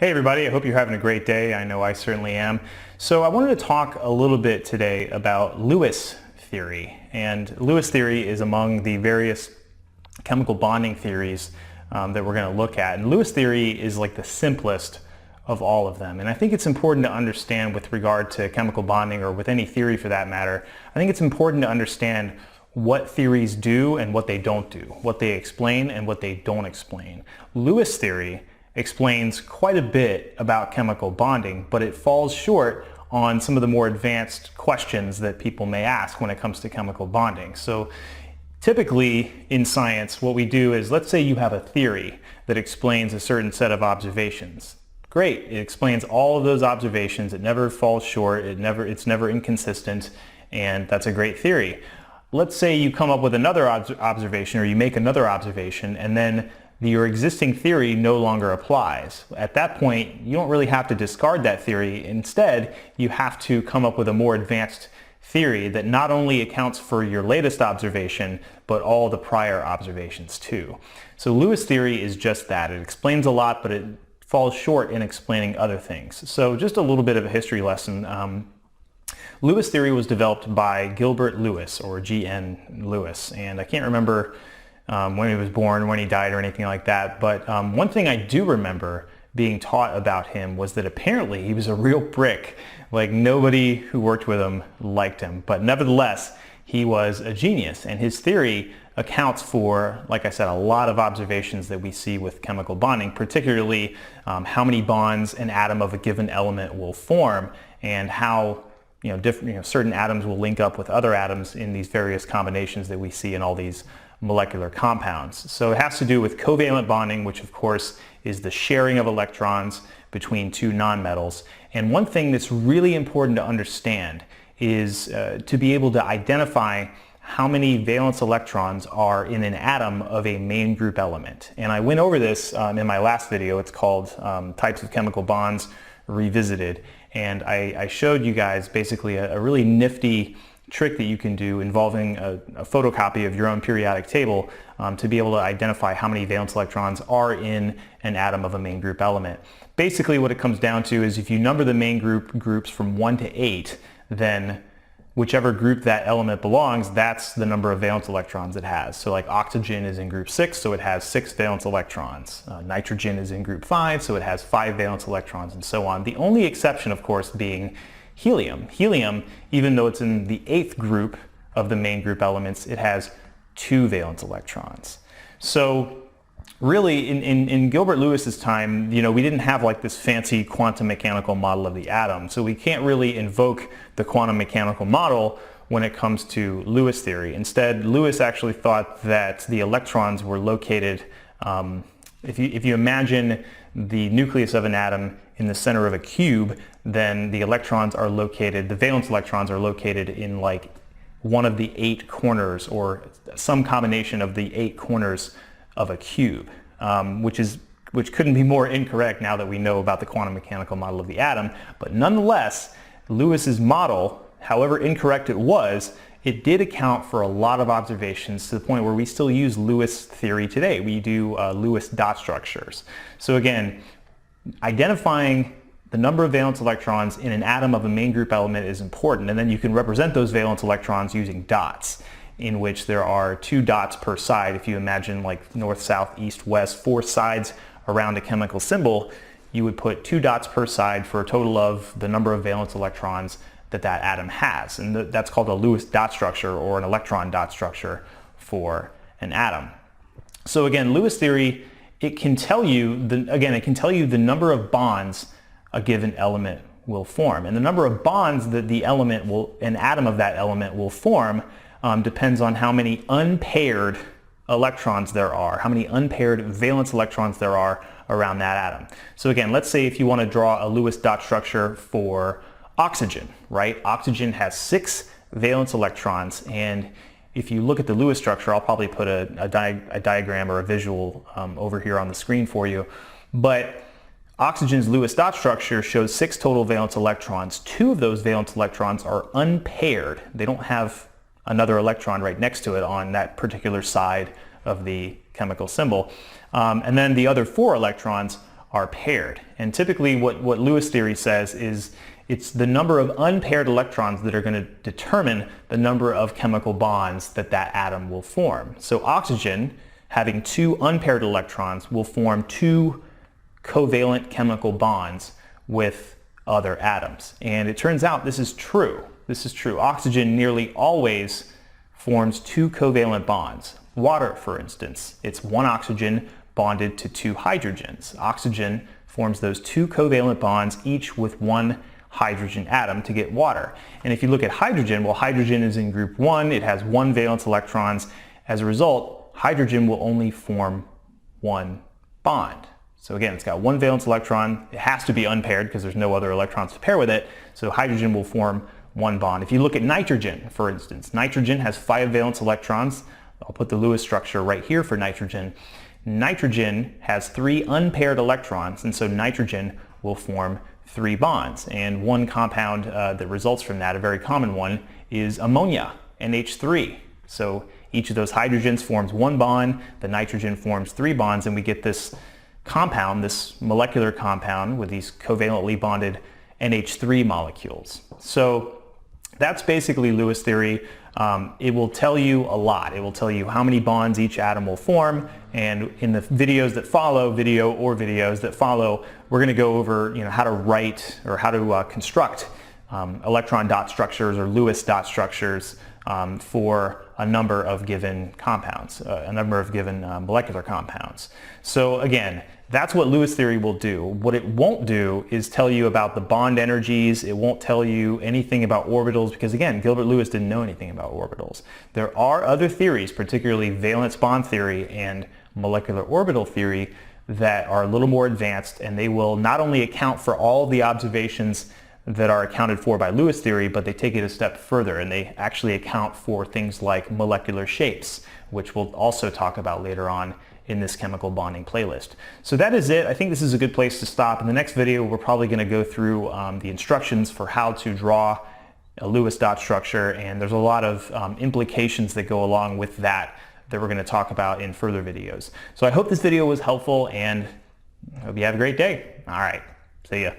Hey everybody, I hope you're having a great day. I know I certainly am. So I wanted to talk a little bit today about Lewis theory. And Lewis theory is among the various chemical bonding theories that we're going to look at. And Lewis theory is like the simplest of all of them. And I think it's important to understand with regard to chemical bonding, or with any theory for that matter, I think it's important to understand what theories do and what they don't do, what they explain and what they don't explain. Lewis theory explains quite a bit about chemical bonding, but it falls short on some of the more advanced questions that people may ask when it comes to chemical bonding. So typically in science, what we do is, let's say you have a theory that explains a certain set of observations. Great, it explains all of those observations, it never falls short, it's never inconsistent, and that's a great theory. Let's say you come up with another observation, or you make another observation, and then your existing theory no longer applies. At that point, you don't really have to discard that theory. Instead, you have to come up with a more advanced theory that not only accounts for your latest observation, but all the prior observations too. So Lewis theory is just that. It explains a lot, but it falls short in explaining other things. So just a little bit of a history lesson. Lewis theory was developed by Gilbert Lewis, or G.N. Lewis, and I can't remember when he was born, when he died, or anything like that. But one thing I do remember being taught about him was that apparently he was a real prick. Like, nobody who worked with him liked him. But nevertheless, he was a genius, and his theory accounts for, like I said, a lot of observations that we see with chemical bonding, particularly how many bonds an atom of a given element will form, and how certain atoms will link up with other atoms in these various combinations that we see in all these molecular compounds. So it has to do with covalent bonding, which of course is the sharing of electrons between two nonmetals. And one thing that's really important to understand is to be able to identify how many valence electrons are in an atom of a main group element. And I went over this in my last video. It's called Types of Chemical Bonds Revisited. And I showed you guys basically a really nifty trick that you can do involving a photocopy of your own periodic table to be able to identify how many valence electrons are in an atom of a main group element. Basically what it comes down to is, if you number the main groups from 1 to 8, then whichever group that element belongs, that's the number of valence electrons it has. So like oxygen is in group 6, so it has 6 valence electrons. Nitrogen is in group 5, so it has 5 valence electrons, and so on. The only exception, of course, being helium. Helium, even though it's in the 8th group of the main group elements, it has 2 valence electrons. So really, in Gilbert Lewis's time, we didn't have like this fancy quantum mechanical model of the atom, so we can't really invoke the quantum mechanical model when it comes to Lewis theory. Instead, Lewis actually thought that the electrons were located, if you imagine the nucleus of an atom in the center of a cube, then the electrons are located, the valence electrons are located in like one of the 8 corners, or some combination of the 8 corners of a cube, which couldn't be more incorrect now that we know about the quantum mechanical model of the atom. But nonetheless, Lewis's model, however incorrect it was, it did account for a lot of observations, to the point where we still use Lewis theory today. We do Lewis dot structures. So again, identifying the number of valence electrons in an atom of a main group element is important, and then you can represent those valence electrons using dots, in which there are 2 dots per side. If you imagine like north, south, east, west, 4 sides around a chemical symbol, you would put 2 dots per side for a total of the number of valence electrons that atom has. And that's called a Lewis dot structure, or an electron dot structure for an atom. So again, Lewis theory, it can tell you the number of bonds a given element will form. And the number of bonds that an atom of that element will form depends on how many unpaired electrons there are, how many unpaired valence electrons there are around that atom. So again, let's say if you want to draw a Lewis dot structure for oxygen, right? Oxygen has 6 valence electrons, and if you look at the Lewis structure, I'll probably put a diagram or a visual over here on the screen for you, but oxygen's Lewis dot structure shows 6 total valence electrons. 2 of those valence electrons are unpaired. They don't have another electron right next to it on that particular side of the chemical symbol. And then the other 4 electrons are paired. And typically what Lewis theory says is it's the number of unpaired electrons that are going to determine the number of chemical bonds that that atom will form. So oxygen, having 2 unpaired electrons, will form 2 covalent chemical bonds with other atoms. And it turns out this is true. This is true. Oxygen nearly always forms 2 covalent bonds. Water, for instance, it's 1 oxygen bonded to 2 hydrogens. Oxygen forms those 2 covalent bonds, each with 1 hydrogen atom to get water. And if you look at hydrogen, well, hydrogen is in group 1, it has 1 valence electrons. As a result, hydrogen will only form 1 bond. So again, it's got 1 valence electron. It has to be unpaired because there's no other electrons to pair with it. So hydrogen will form 1 bond. If you look at nitrogen, for instance, nitrogen has 5 valence electrons. I'll put the Lewis structure right here for nitrogen. Nitrogen has 3 unpaired electrons, and so nitrogen will form 3 bonds. And one compound that results from that, a very common one, is ammonia, NH3. So each of those hydrogens forms 1 bond, the nitrogen forms 3 bonds, and we get this compound, this molecular compound with these covalently bonded NH3 molecules. So that's basically Lewis theory. It will tell you a lot. It will tell you how many bonds each atom will form, and in the videos that follow, videos that follow, we're going to go over how to write or how to construct electron dot structures or Lewis dot structures for a number of given compounds, a number of given molecular compounds. So again, that's what Lewis theory will do. What it won't do is tell you about the bond energies. It won't tell you anything about orbitals because, again, Gilbert Lewis didn't know anything about orbitals. There are other theories, particularly valence bond theory and molecular orbital theory, that are a little more advanced, and they will not only account for all the observations that are accounted for by Lewis theory, but they take it a step further and they actually account for things like molecular shapes, which we'll also talk about later on in this chemical bonding playlist. So that is it. I think this is a good place to stop. In the next video, we're probably going to go through the instructions for how to draw a Lewis dot structure, and there's a lot of implications that go along with that we're going to talk about in further videos. So I hope this video was helpful, and I hope you have a great day. All right, see ya.